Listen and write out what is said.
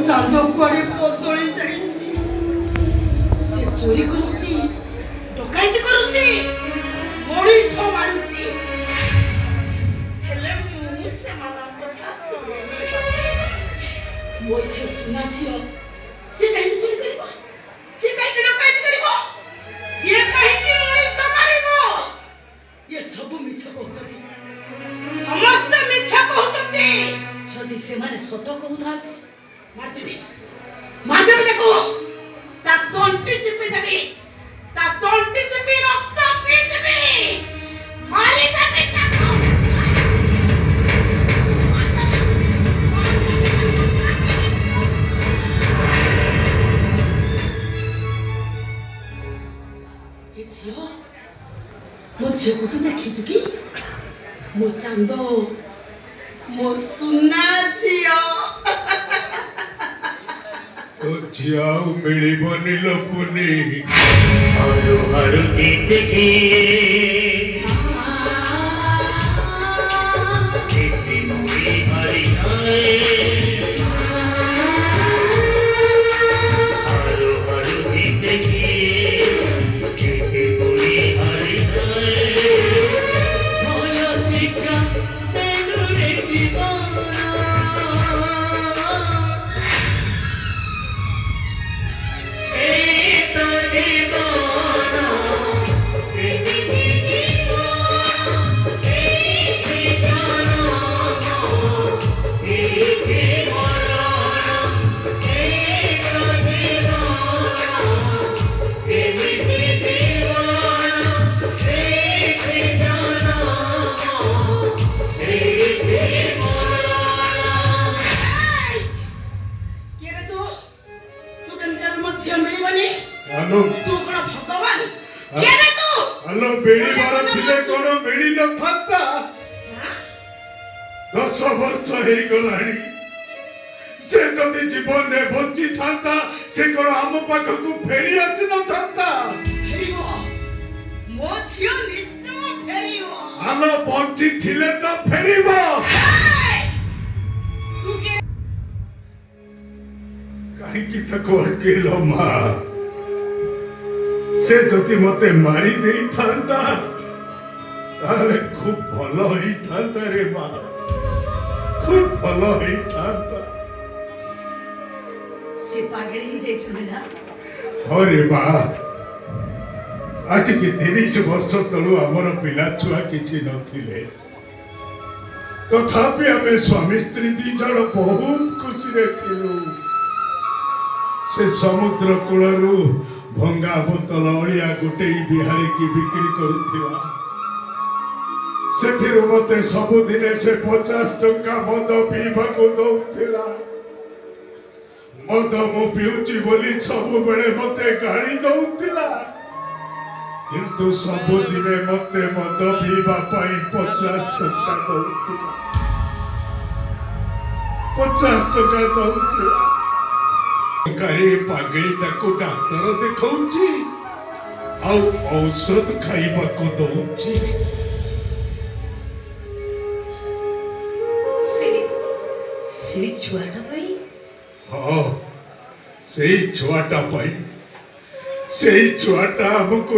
ଚାନ୍ଦ କୁଆଡ଼େ ବଦଳି ଯାଇଛି। ସେ ଚୋରି କରୁଛି, ଡକାୟତି କରୁଛି, ମଣିଷ ମାରୁଛି, ହେଲେ ମୁଁ ସେମାନଙ୍କ କଥା ଶୁଣେନି। ମୋ ଝିଅ ସୁନା ଝିଅ, ସେ କାହିଁକି ଚୋରି କରିବ? ସେ କାହିଁକି ଡକାୟତି କରିବ? ସିଏ କାହିଁକି ମଣିଷ ମାରିବ? ଇଏ ସବୁ ମିଛ କହୁଛନ୍ତି, ସମସ୍ତେ ମିଛ କହୁଛନ୍ତି। ଯଦି ସେମାନେ ସତ କହୁଥାନ୍ତେ ମାରିଦେବି, ମାରିଦେବି। ଦେଖୁ ତା ତଣ୍ଟି ଚିପି ଦେବି, ତା ତଣ୍ଟି ଚିପି ରକ୍ତ ପିଇଦେବି, ମାରିଦେବି ତାକୁ। ଏ ଝିଅ, ମୋ ଝିଅକୁ ତୁ ଦେଖିଛୁ କି? ମୋ ଚାନ୍ଦ, ମୋ ସୁନା ଝିଅ। ଓ ଝିଅ ଆଉ ମିଳିବନି ଲୋପୁନି। ହାରୁ ହାରୁ ଦେଖି ହାରୁ ହାରୁ ଦେଖି ଆଲୋ ମିଳିବାର ଥିଲେ କଣ ମିଳି ନଥାନ୍ତା? 10 ବର୍ଷ ହେଇଗଲାଣି। ସେ ଯଦି ଜୀବନରେ ବଞ୍ଚିଥାନ୍ତା ସେ କଣ ଆମ ପାଖକୁ ଫେରି ଆସି ନଥାନ୍ତା? ଫେରିବ, ମୋ ଝିଅ ନିଶ୍ଚୟ ଫେରିବ। ଆଲୋ ବଞ୍ଚିଥିଲେ ତ ଫେରିବ। କାହିଁକି ତାକୁ ଅଟକେଇଲ ମା? ସେ ଯଦି ମତେ ମାରି ଦେଇଥାନ୍ତା ତାହେଲେ ଖୁବ୍ ଭଲ ହେଇଥାନ୍ତା ରେ ମା, ଖୁବ୍ ଭଲ ହେଇଥାନ୍ତା। ସେ ପାଗଳ ହେଇଯାଇଛନ୍ତି ନା? ହଁ ରେ ମା, ଆଜିକି 30 ବର୍ଷ ତଳୁ ଆମର ପିଲା ଛୁଆ କିଛି ନଥିଲେ, ତଥାପି ଆମେ ସ୍ୱାମୀ ସ୍ତ୍ରୀ 2 ଜଣ ବହୁତ ଖୁସିରେ ଥିଲୁ। ସେ ସମୁଦ୍ର କୂଳରୁ ଭଙ୍ଗା ବୋତଲ ଅଳିଆ ଗୋଟେଇ ବିହାରୀକି ବିକ୍ରି କରୁଥିଲା। ସେଥିରୁ ମତେ ସବୁଦିନେ ସେ 50 ଟଙ୍କା ମଦ ପିଇବାକୁ ଦଉଥିଲା। ମଦ ମୁଁ ପିଉଛି ବୋଲି ସବୁବେଳେ ମତେ ଗାଳି ଦଉଥିଲା, କିନ୍ତୁ ସବୁଦିନେ ମତେ ମଦ ପିଇବା ପାଇଁ 50 ଟଙ୍କା ଦଉଥିଲା। 50 ଟଙ୍କା ଦଉଥିଲା। ପାଗଳିଟାକୁ ଡାକ୍ତର ଦେଖଉଛି ଆଉ ଔଷଧ ଖାଇବାକୁ ଦଉଛି। ସେଇ ଛୁଆଟା ପାଇଁ? ହଁ, ସେଇ ଛୁଆଟା ପାଇଁ। ସେଇ ଛୁଆଟା ଆମକୁ